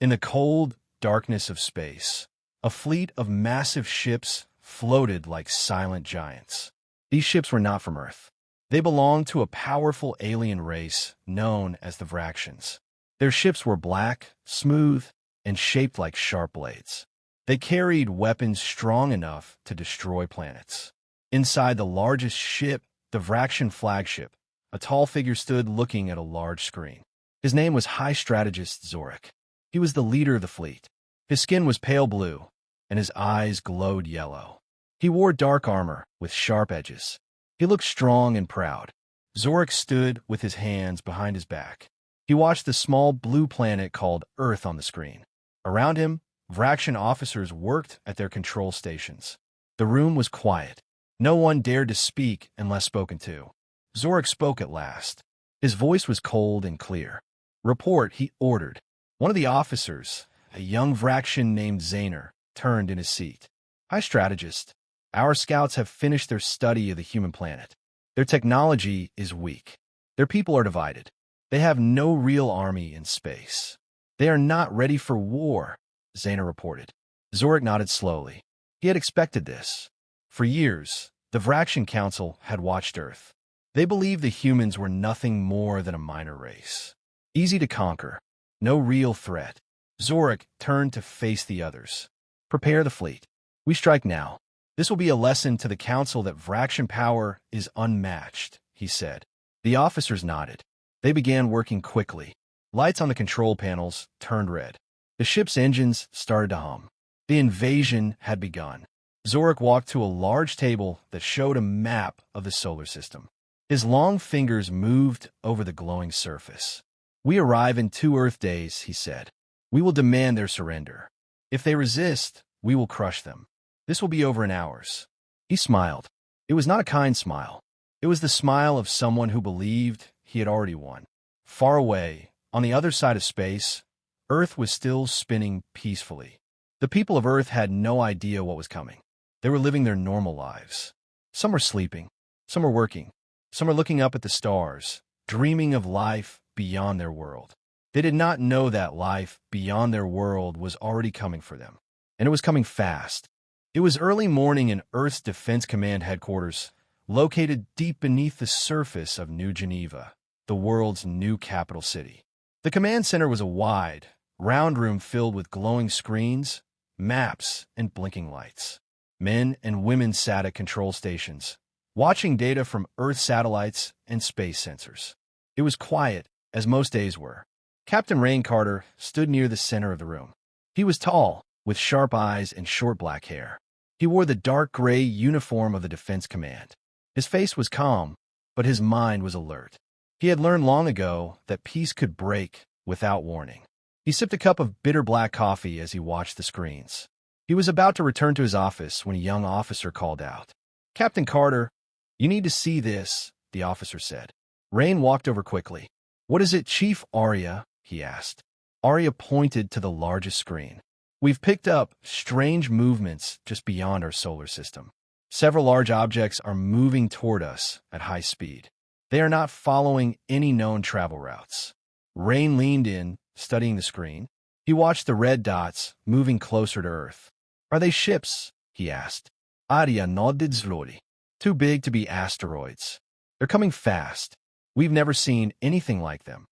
In the cold darkness of space, a fleet of massive ships floated like silent giants. These ships were not from Earth. They belonged to a powerful alien race known as the Vraxians. Their ships were black, smooth, and shaped like sharp blades. They carried weapons strong enough to destroy planets. Inside the largest ship, the Vraxian flagship, a tall figure stood looking at a large screen. His name was High Strategist Zorik. He was the leader of the fleet. His skin was pale blue, and his eyes glowed yellow. He wore dark armor with sharp edges. He looked strong and proud. Zorik stood with his hands behind his back. He watched the small blue planet called Earth on the screen. Around him, Vraxian officers worked at their control stations. The room was quiet. No one dared to speak unless spoken to. Zorik spoke at last. His voice was cold and clear. "Report," he ordered. One of the officers, a young Vraxian named Zaner, turned in his seat. "High Strategist, our scouts have finished their study of the human planet. Their technology is weak. Their people are divided. They have no real army in space. They are not ready for war," Zaner reported. Zorik nodded slowly. He had expected this. For years, the Vraxian Council had watched Earth. They believed the humans were nothing more than a minor race. Easy to conquer. No real threat. Zorik turned to face the others. "Prepare the fleet. We strike now. This will be a lesson to the Council that Vraxian power is unmatched," he said. The officers nodded. They began working quickly. Lights on the control panels turned red. The ship's engines started to hum. The invasion had begun. Zorik walked to a large table that showed a map of the solar system. His long fingers moved over the glowing surface. "We arrive in 2 Earth days," he said. "We will demand their surrender. If they resist, we will crush them. This will be over in hours." He smiled. It was not a kind smile. It was the smile of someone who believed he had already won. Far away, on the other side of space, Earth was still spinning peacefully. The people of Earth had no idea what was coming. They were living their normal lives. Some were sleeping. Some were working. Some were looking up at the stars, dreaming of life beyond their world. They did not know that life beyond their world was already coming for them. And it was coming fast. It was early morning in Earth's Defense Command headquarters, located deep beneath the surface of New Geneva, the world's new capital city. The command center was a wide, round room filled with glowing screens, maps, and blinking lights. Men and women sat at control stations, watching data from Earth satellites and space sensors. It was quiet, as most days were. Captain Rain Carter stood near the center of the room. He was tall, with sharp eyes and short black hair. He wore the dark gray uniform of the Defense Command. His face was calm, but his mind was alert. He had learned long ago that peace could break without warning. He sipped a cup of bitter black coffee as he watched the screens. He was about to return to his office when a young officer called out. "Captain Carter, you need to see this," the officer said. Rain walked over quickly. "What is it, Chief Arya?" he asked. Arya pointed to the largest screen. "We've picked up strange movements just beyond our solar system. Several large objects are moving toward us at high speed. They are not following any known travel routes." Rain leaned in, studying the screen. He watched the red dots moving closer to Earth. "Are they ships?" he asked. Arya nodded slowly. "Too big to be asteroids. They're coming fast. We've never seen anything like them."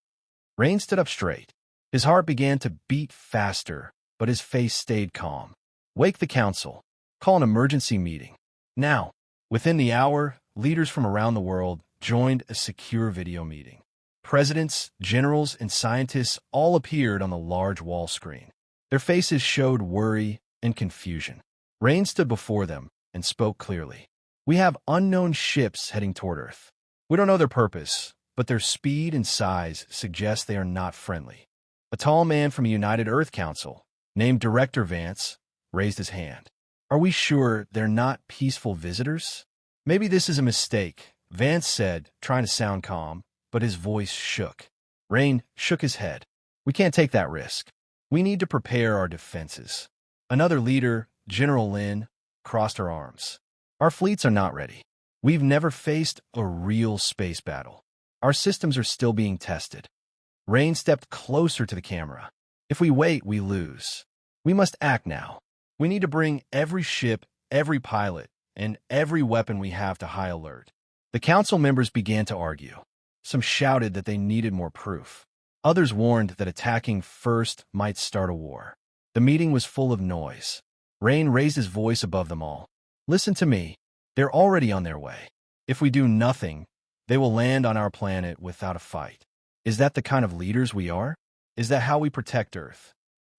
Rain stood up straight. His heart began to beat faster, but his face stayed calm. "Wake the council. Call an emergency meeting. Now." Within the hour, leaders from around the world joined a secure video meeting. Presidents, generals, and scientists all appeared on the large wall screen. Their faces showed worry and confusion. Rain stood before them and spoke clearly. "We have unknown ships heading toward Earth. We don't know their purpose, but their speed and size suggest they are not friendly." A tall man from a United Earth Council, named Director Vance, raised his hand. "Are we sure they're not peaceful visitors?" "Maybe this is a mistake," Vance said, trying to sound calm, but his voice shook. Rain shook his head. "We can't take that risk. We need to prepare our defenses." Another leader, General Lin, crossed her arms. "Our fleets are not ready. We've never faced a real space battle. Our systems are still being tested." Rain stepped closer to the camera. If we wait, we lose. We must act now. We need to bring every ship, every pilot, and every weapon we have to high alert. The council members began to argue. Some shouted that they needed more proof. Others warned that attacking first might start a war. The meeting was full of noise. Rain raised his voice above them all. Listen to me. They're already on their way. If we do nothing, they will land on our planet without a fight. Is that the kind of leaders we are? Is that how we protect Earth?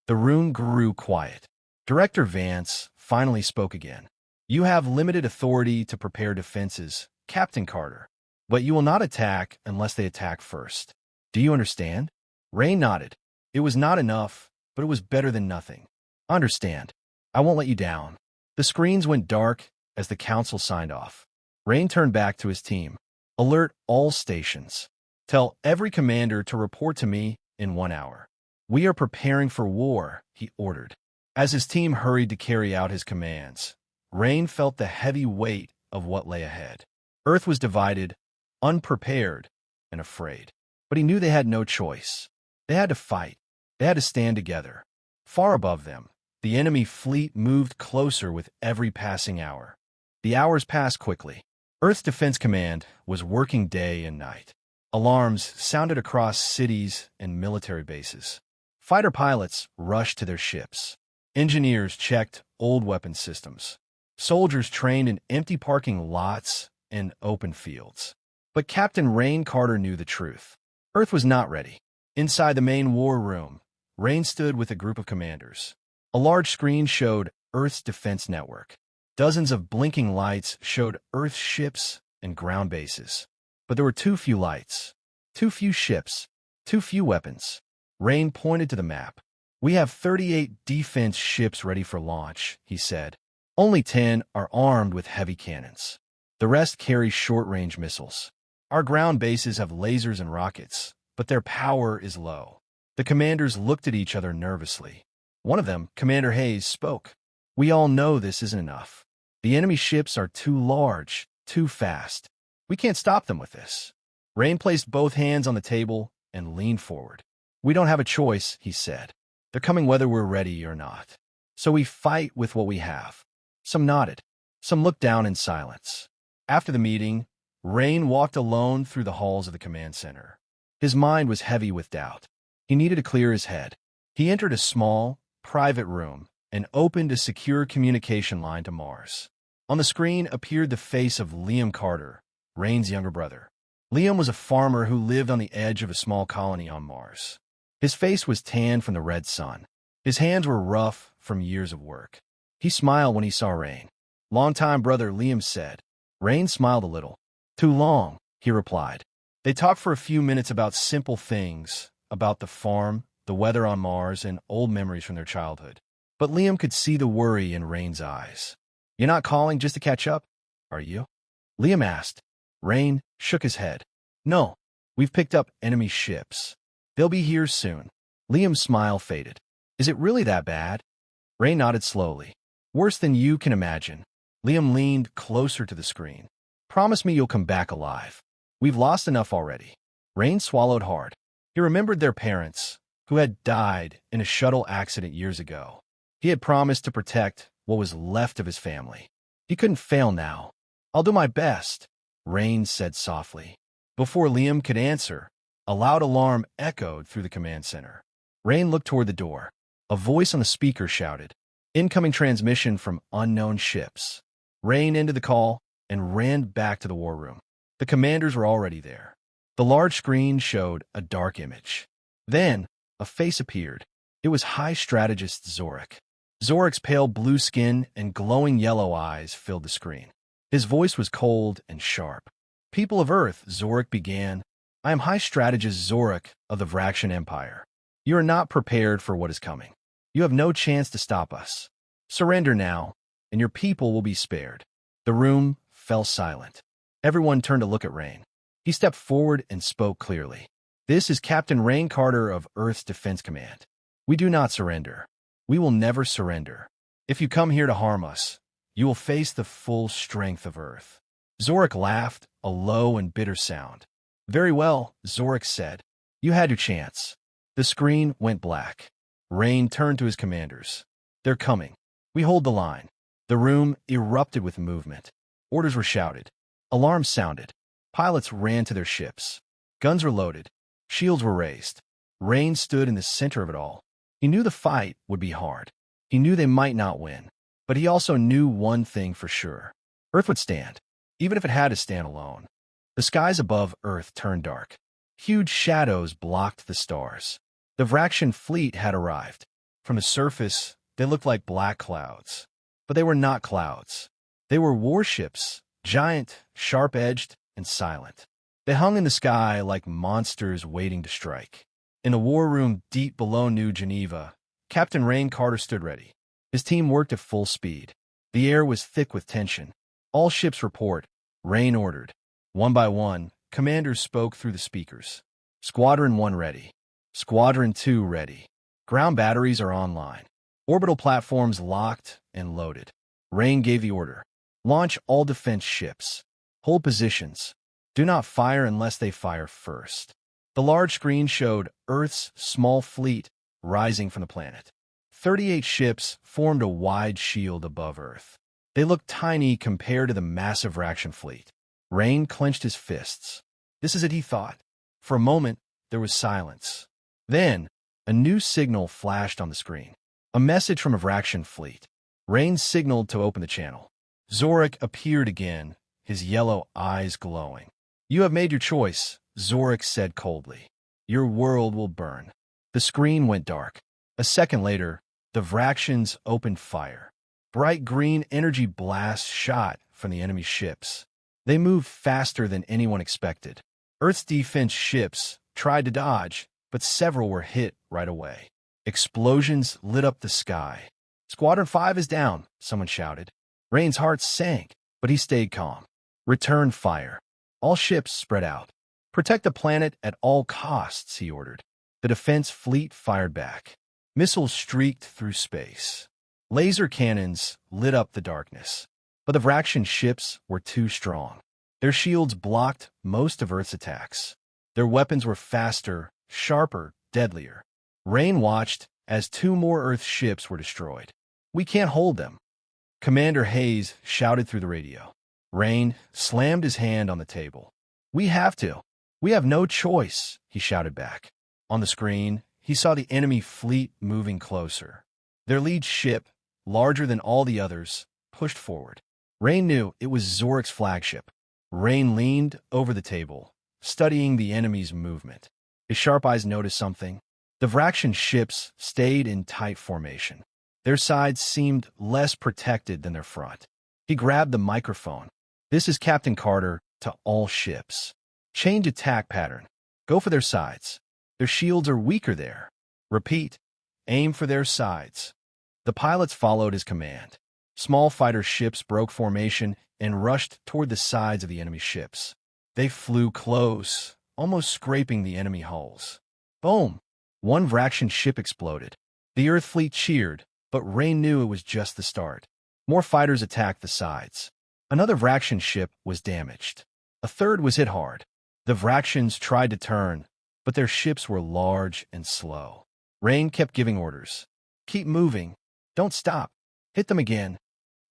The room grew quiet. Director Vance finally spoke again. You have limited authority to prepare defenses, Captain Carter, but you will not attack unless they attack first. Do you understand? Rain nodded. It was not enough, but it was better than nothing. Understand. I won't let you down. The screens went dark as the council signed off. Rain turned back to his team. Alert all stations. Tell every commander to report to me in 1 hour. We are preparing for war, he ordered. As his team hurried to carry out his commands, Rain felt the heavy weight of what lay ahead. Earth was divided, unprepared, and afraid. But he knew they had no choice. They had to fight. They had to stand together. Far above them, the enemy fleet moved closer with every passing hour. The hours passed quickly. Earth's Defense Command was working day and night. Alarms sounded across cities and military bases. Fighter pilots rushed to their ships. Engineers checked old weapon systems. Soldiers trained in empty parking lots and open fields. But Captain Rain Carter knew the truth. Earth was not ready. Inside the main war room, Rain stood with a group of commanders. A large screen showed Earth's defense network. Dozens of blinking lights showed Earth's ships and ground bases. But there were too few lights, too few ships, too few weapons. Rain pointed to the map. We have 38 defense ships ready for launch, he said. Only 10 are armed with heavy cannons. The rest carry short-range missiles. Our ground bases have lasers and rockets, but their power is low. The commanders looked at each other nervously. One of them, Commander Hayes, spoke. We all know this isn't enough. The enemy ships are too large, too fast. We can't stop them with this. Rain placed both hands on the table and leaned forward. We don't have a choice, he said. They're coming whether we're ready or not. So we fight with what we have. Some nodded. Some looked down in silence. After the meeting, Rain walked alone through the halls of the command center. His mind was heavy with doubt. He needed to clear his head. He entered a small, private room and opened a secure communication line to Mars. On the screen appeared the face of Liam Carter, Rain's younger brother. Liam was a farmer who lived on the edge of a small colony on Mars. His face was tanned from the red sun. His hands were rough from years of work. He smiled when he saw Rain. Longtime brother, Liam said. Rain smiled a little. Too long, he replied. They talked for a few minutes about simple things, about the farm, the weather on Mars, and old memories from their childhood. But Liam could see the worry in Rain's eyes. You're not calling just to catch up, are you? Liam asked. Rain shook his head. No, we've picked up enemy ships. They'll be here soon. Liam's smile faded. Is it really that bad? Rain nodded slowly. Worse than you can imagine. Liam leaned closer to the screen. Promise me you'll come back alive. We've lost enough already. Rain swallowed hard. He remembered their parents, who had died in a shuttle accident years ago. He had promised to protect what was left of his family. He couldn't fail now. I'll do my best, Rain said softly. Before Liam could answer, a loud alarm echoed through the command center. Rain looked toward the door. A voice on the speaker shouted, Incoming transmission from unknown ships. Rain ended the call and ran back to the war room. The commanders were already there. The large screen showed a dark image. Then, a face appeared. It was High Strategist Zorik. Zorik's pale blue skin and glowing yellow eyes filled the screen. His voice was cold and sharp. People of Earth, Zorik began, I am High Strategist Zorik of the Vraxian Empire. You are not prepared for what is coming. You have no chance to stop us. Surrender now, and your people will be spared. The room fell silent. Everyone turned to look at Rain. He stepped forward and spoke clearly. This is Captain Rain Carter of Earth's Defense Command. We do not surrender. We will never surrender. If you come here to harm us, you will face the full strength of Earth. Zorik laughed, a low and bitter sound. Very well, Zorik said. You had your chance. The screen went black. Rain turned to his commanders. They're coming. We hold the line. The room erupted with movement. Orders were shouted. Alarms sounded. Pilots ran to their ships. Guns were loaded. Shields were raised. Rain stood in the center of it all. He knew the fight would be hard. He knew they might not win. But he also knew one thing for sure. Earth would stand, even if it had to stand alone. The skies above Earth turned dark. Huge shadows blocked the stars. The Vraxian fleet had arrived. From the surface, they looked like black clouds. But they were not clouds. They were warships, giant, sharp-edged, and silent. They hung in the sky like monsters waiting to strike. In a war room deep below New Geneva, Captain Rain Carter stood ready. His team worked at full speed. The air was thick with tension. All ships report. Rain ordered. One by one, commanders spoke through the speakers. Squadron 1 ready. Squadron 2 ready. Ground batteries are online. Orbital platforms locked and loaded. Rain gave the order. Launch all defense ships. Hold positions. Do not fire unless they fire first. The large screen showed Earth's small fleet rising from the planet. 38 ships formed a wide shield above Earth. They looked tiny compared to the massive Vraxian fleet. Rain clenched his fists. This is it, he thought. For a moment, there was silence. Then, a new signal flashed on the screen. A message from a Vraxian fleet. Rain signaled to open the channel. Zorik appeared again, his yellow eyes glowing. You have made your choice, Zorik said coldly. Your world will burn. The screen went dark. A second later, the Vraxians opened fire. Bright green energy blasts shot from the enemy ships. They moved faster than anyone expected. Earth's defense ships tried to dodge, but several were hit right away. Explosions lit up the sky. Squadron 5 is down, someone shouted. Rain's heart sank, but he stayed calm. Return fire. All ships spread out. Protect the planet at all costs, he ordered. The defense fleet fired back. Missiles streaked through space. Laser cannons lit up the darkness. But the Vraxian ships were too strong. Their shields blocked most of Earth's attacks. Their weapons were faster, sharper, deadlier. Rain watched as 2 more Earth ships were destroyed. We can't hold them. Commander Hayes shouted through the radio. Rain slammed his hand on the table. We have to. We have no choice, he shouted back. On the screen, he saw the enemy fleet moving closer. Their lead ship, larger than all the others, pushed forward. Rain knew it was Zorik's flagship. Rain leaned over the table, studying the enemy's movement. His sharp eyes noticed something. The Vraxian ships stayed in tight formation. Their sides seemed less protected than their front. He grabbed the microphone. This is Captain Carter to all ships. Change attack pattern. Go for their sides. Their shields are weaker there. Repeat. Aim for their sides. The pilots followed his command. Small fighter ships broke formation and rushed toward the sides of the enemy ships. They flew close, almost scraping the enemy hulls. Boom! One Vraxian ship exploded. The Earth fleet cheered, but Rain knew it was just the start. More fighters attacked the sides. Another Vraxian ship was damaged. A third was hit hard. The Vraxians tried to turn, but their ships were large and slow. Rain kept giving orders. Keep moving. Don't stop. Hit them again.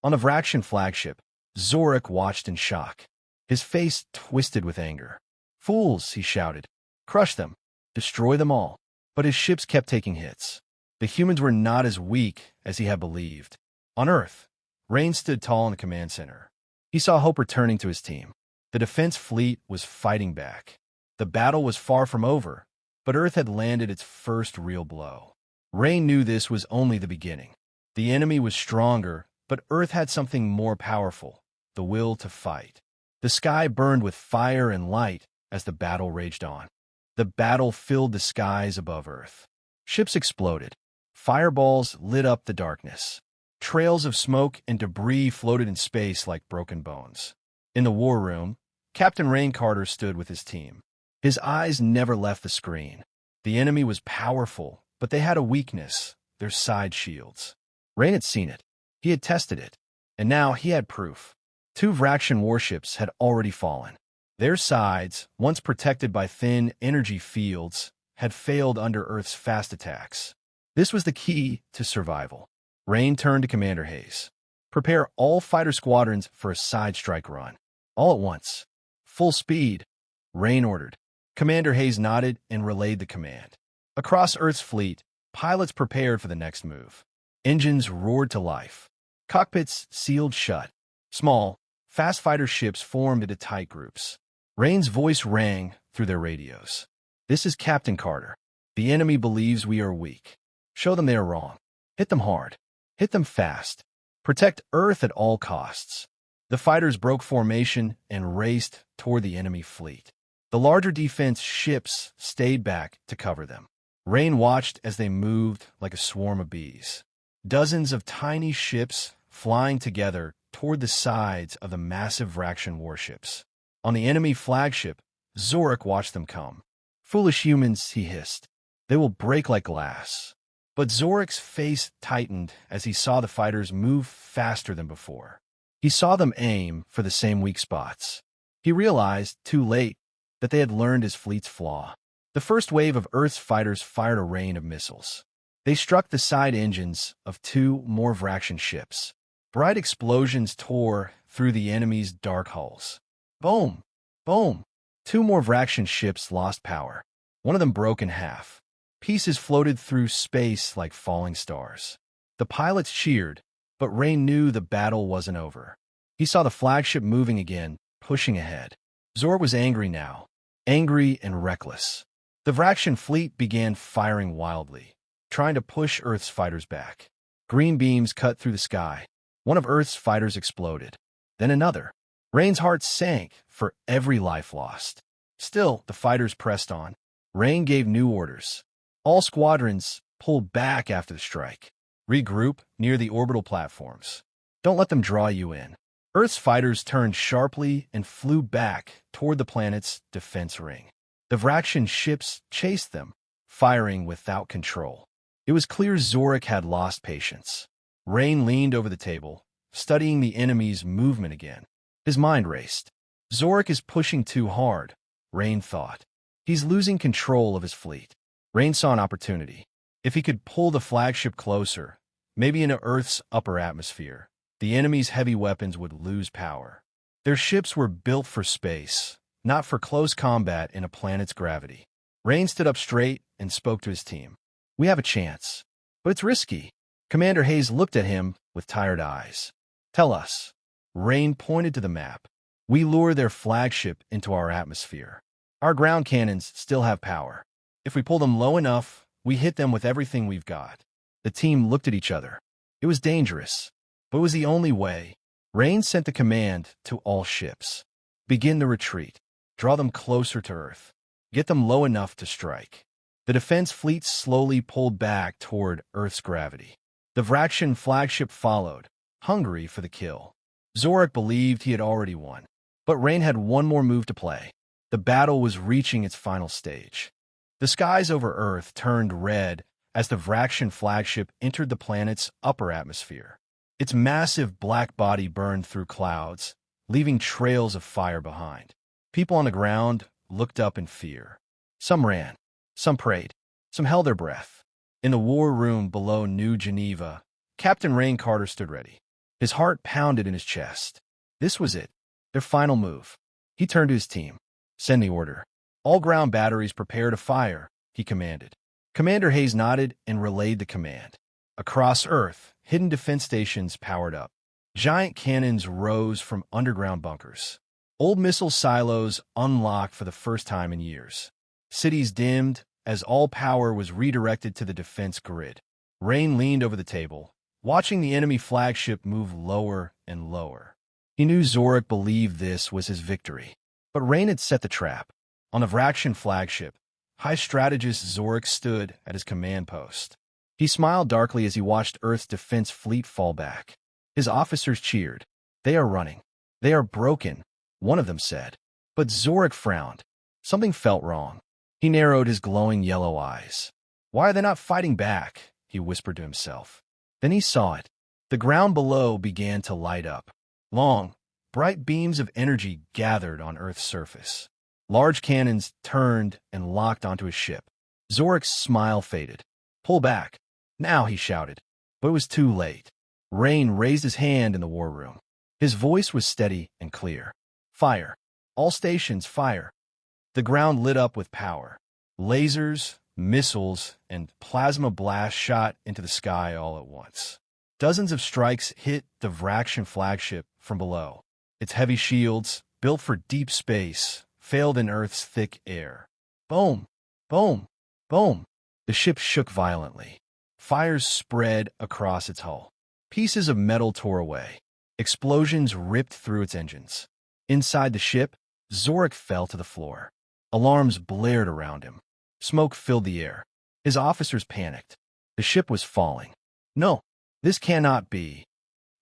On the Vraxian flagship, Zorik watched in shock. His face twisted with anger. Fools, he shouted. Crush them. Destroy them all. But his ships kept taking hits. The humans were not as weak as he had believed. On Earth, Rain stood tall in the command center. He saw hope returning to his team. The defense fleet was fighting back. The battle was far from over, but Earth had landed its first real blow. Rain knew this was only the beginning. The enemy was stronger, but Earth had something more powerful, the will to fight. The sky burned with fire and light as the battle raged on. The battle filled the skies above Earth. Ships exploded. Fireballs lit up the darkness. Trails of smoke and debris floated in space like broken bones. In the war room, Captain Rain Carter stood with his team. His eyes never left the screen. The enemy was powerful, but they had a weakness, their side shields. Rain had seen it. He had tested it. And now he had proof. 2 Vraxian warships had already fallen. Their sides, once protected by thin energy fields, had failed under Earth's fast attacks. This was the key to survival. Rain turned to Commander Hayes. Prepare all fighter squadrons for a side strike run. All at once. Full speed, Rain ordered. Commander Hayes nodded and relayed the command. Across Earth's fleet, pilots prepared for the next move. Engines roared to life. Cockpits sealed shut. Small, fast fighter ships formed into tight groups. Rain's voice rang through their radios. This is Captain Carter. The enemy believes we are weak. Show them they are wrong. Hit them hard. Hit them fast. Protect Earth at all costs. The fighters broke formation and raced toward the enemy fleet. The larger defense ships stayed back to cover them. Rain watched as they moved like a swarm of bees. Dozens of tiny ships flying together toward the sides of the massive Vraxian warships. On the enemy flagship, Zorik watched them come. Foolish humans, he hissed. They will break like glass. But Zorik's face tightened as he saw the fighters move faster than before. He saw them aim for the same weak spots. He realized, too late, that they had learned his fleet's flaw. The first wave of Earth's fighters fired a rain of missiles. They struck the side engines of two more Vraxian ships. Bright explosions tore through the enemy's dark hulls. Boom! Boom! Two more Vraxian ships lost power. One of them broke in half. Pieces floated through space like falling stars. The pilots cheered, but Rain knew the battle wasn't over. He saw the flagship moving again, pushing ahead. Zor was angry now, angry and reckless. The Vraxian fleet began firing wildly, trying to push Earth's fighters back. Green beams cut through the sky. One of Earth's fighters exploded. Then another. Rain's heart sank for every life lost. Still, the fighters pressed on. Rain gave new orders. All squadrons pulled back after the strike. Regroup near the orbital platforms. Don't let them draw you in. Earth's fighters turned sharply and flew back toward the planet's defense ring. The Vraxian ships chased them, firing without control. It was clear Zorik had lost patience. Rain leaned over the table, studying the enemy's movement again. His mind raced. Zorik is pushing too hard, Rain thought. He's losing control of his fleet. Rain saw an opportunity. If he could pull the flagship closer, maybe into Earth's upper atmosphere, the enemy's heavy weapons would lose power. Their ships were built for space, not for close combat in a planet's gravity. Rain stood up straight and spoke to his team. We have a chance, but it's risky. Commander Hayes looked at him with tired eyes. Tell us. Rain pointed to the map. We lure their flagship into our atmosphere. Our ground cannons still have power. If we pull them low enough, we hit them with everything we've got. The team looked at each other. It was dangerous, but it was the only way. Rain sent the command to all ships. Begin the retreat. Draw them closer to Earth. Get them low enough to strike. The defense fleet slowly pulled back toward Earth's gravity. The Vraxian flagship followed, hungry for the kill. Zorik believed he had already won, but Rain had one more move to play. The battle was reaching its final stage. The skies over Earth turned red as the Vraxian flagship entered the planet's upper atmosphere. Its massive black body burned through clouds, leaving trails of fire behind. People on the ground looked up in fear. Some ran, some prayed, some held their breath. In the war room below New Geneva, Captain Rain Carter stood ready. His heart pounded in his chest. This was it, their final move. He turned to his team. Send the order. All ground batteries prepare to fire, he commanded. Commander Hayes nodded and relayed the command. Across Earth, hidden defense stations powered up. Giant cannons rose from underground bunkers. Old missile silos unlocked for the first time in years. Cities dimmed as all power was redirected to the defense grid. Rain leaned over the table, watching the enemy flagship move lower and lower. He knew Zorik believed this was his victory. But Rain had set the trap. On the Vraxian flagship, High Strategist Zorik stood at his command post. He smiled darkly as he watched Earth's defense fleet fall back. His officers cheered. They are running. They are broken, one of them said. But Zorik frowned. Something felt wrong. He narrowed his glowing yellow eyes. Why are they not fighting back? He whispered to himself. Then he saw it. The ground below began to light up. Long, bright beams of energy gathered on Earth's surface. Large cannons turned and locked onto his ship. Zorik's smile faded. Pull back. Now, he shouted. But it was too late. Rain raised his hand in the war room. His voice was steady and clear. Fire. All stations, fire. The ground lit up with power. Lasers, missiles, and plasma blasts shot into the sky all at once. Dozens of strikes hit the Vraxian flagship from below. Its heavy shields, built for deep space, failed in Earth's thick air. Boom! Boom! Boom! The ship shook violently. Fires spread across its hull. Pieces of metal tore away. Explosions ripped through its engines. Inside the ship, Zorak fell to the floor. Alarms blared around him. Smoke filled the air. His officers panicked. The ship was falling. No, this cannot be.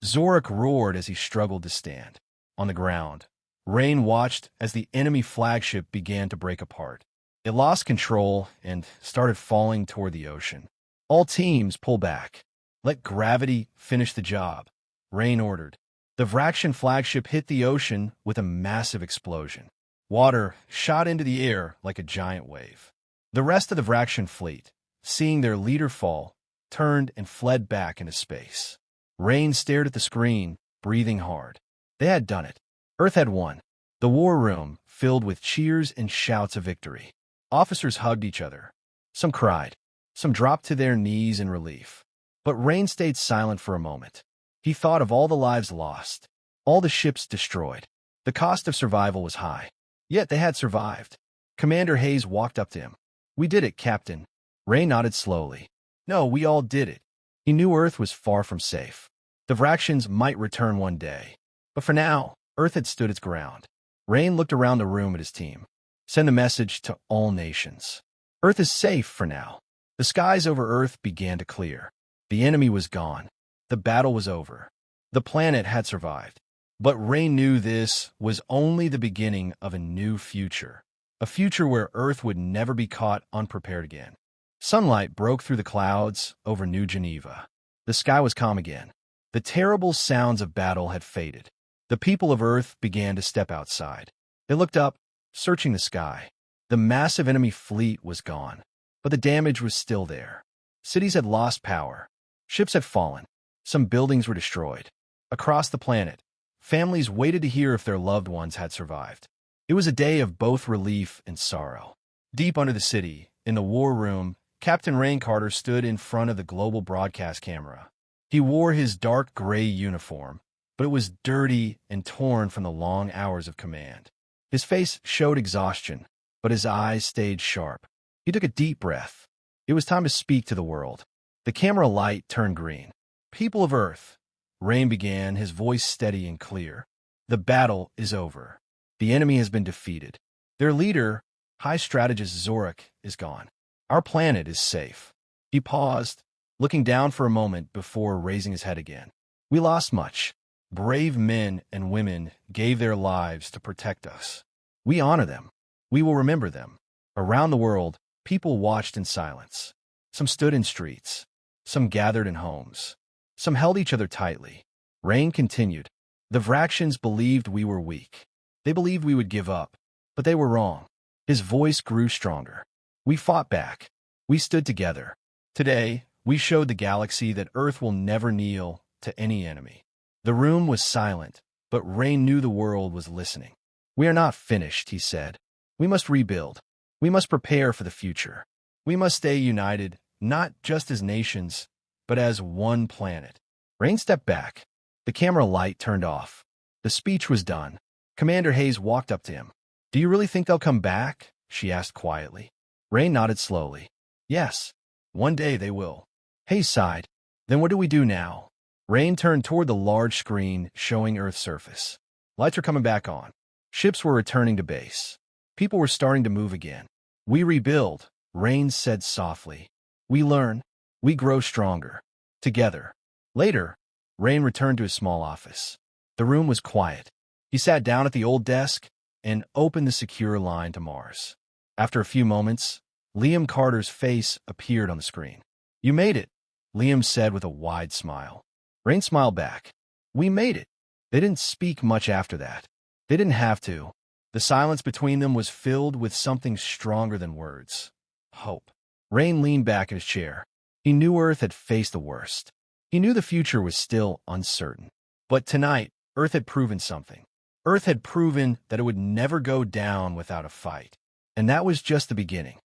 Zorak roared as he struggled to stand. On the ground, Rain watched as the enemy flagship began to break apart. It lost control and started falling toward the ocean. All teams, pull back. Let gravity finish the job, Rain ordered. The Vraxian flagship hit the ocean with a massive explosion. Water shot into the air like a giant wave. The rest of the Vraxian fleet, seeing their leader fall, turned and fled back into space. Rain stared at the screen, breathing hard. They had done it. Earth had won. The war room filled with cheers and shouts of victory. Officers hugged each other. Some cried. Some dropped to their knees in relief. But Rain stayed silent for a moment. He thought of all the lives lost, all the ships destroyed. The cost of survival was high. Yet they had survived. Commander Hayes walked up to him. "We did it, Captain." Rain nodded slowly. "No, we all did it." He knew Earth was far from safe. The Vraxians might return one day. But for now, Earth had stood its ground. Rain looked around the room at his team. "Send the message to all nations. Earth is safe for now." The skies over Earth began to clear. The enemy was gone. The battle was over. The planet had survived. But Rain knew this was only the beginning of a new future. A future where Earth would never be caught unprepared again. Sunlight broke through the clouds over New Geneva. The sky was calm again. The terrible sounds of battle had faded. The people of Earth began to step outside. They looked up, searching the sky. The massive enemy fleet was gone. But the damage was still there. Cities had lost power. Ships had fallen. Some buildings were destroyed. Across the planet, families waited to hear if their loved ones had survived. It was a day of both relief and sorrow. Deep under the city, in the war room, Captain Rain Carter stood in front of the global broadcast camera. He wore his dark gray uniform, but it was dirty and torn from the long hours of command. His face showed exhaustion, but his eyes stayed sharp. He took a deep breath. It was time to speak to the world. The camera light turned green. "People of Earth," Rain began, his voice steady and clear. "The battle is over. The enemy has been defeated. Their leader, High Strategist Zorak, is gone. Our planet is safe." He paused, looking down for a moment before raising his head again. "We lost much. Brave men and women gave their lives to protect us. We honor them. We will remember them." Around the world, people watched in silence. Some stood in streets. Some gathered in homes. Some held each other tightly. Rain continued. "The Vraxians believed we were weak. They believed we would give up, but they were wrong." His voice grew stronger. "We fought back. We stood together. Today, we showed the galaxy that Earth will never kneel to any enemy." The room was silent, but Rain knew the world was listening. "We are not finished," he said. "We must rebuild. We must prepare for the future. We must stay united, not just as nations, but as one planet." Rain stepped back. The camera light turned off. The speech was done. Commander Hayes walked up to him. "Do you really think they'll come back?" she asked quietly. Rain nodded slowly. "Yes, one day they will." Hayes sighed. "Then what do we do now?" Rain turned toward the large screen showing Earth's surface. Lights were coming back on. Ships were returning to base. People were starting to move again. "We rebuild," Rain said softly. "We learn. We grow stronger. Together." Later, Rain returned to his small office. The room was quiet. He sat down at the old desk and opened the secure line to Mars. After a few moments, Liam Carter's face appeared on the screen. "You made it," Liam said with a wide smile. Rain smiled back. "We made it." They didn't speak much after that. They didn't have to. The silence between them was filled with something stronger than words. Hope. Rain leaned back in his chair. He knew Earth had faced the worst. He knew the future was still uncertain. But tonight, Earth had proven something. Earth had proven that it would never go down without a fight. And that was just the beginning.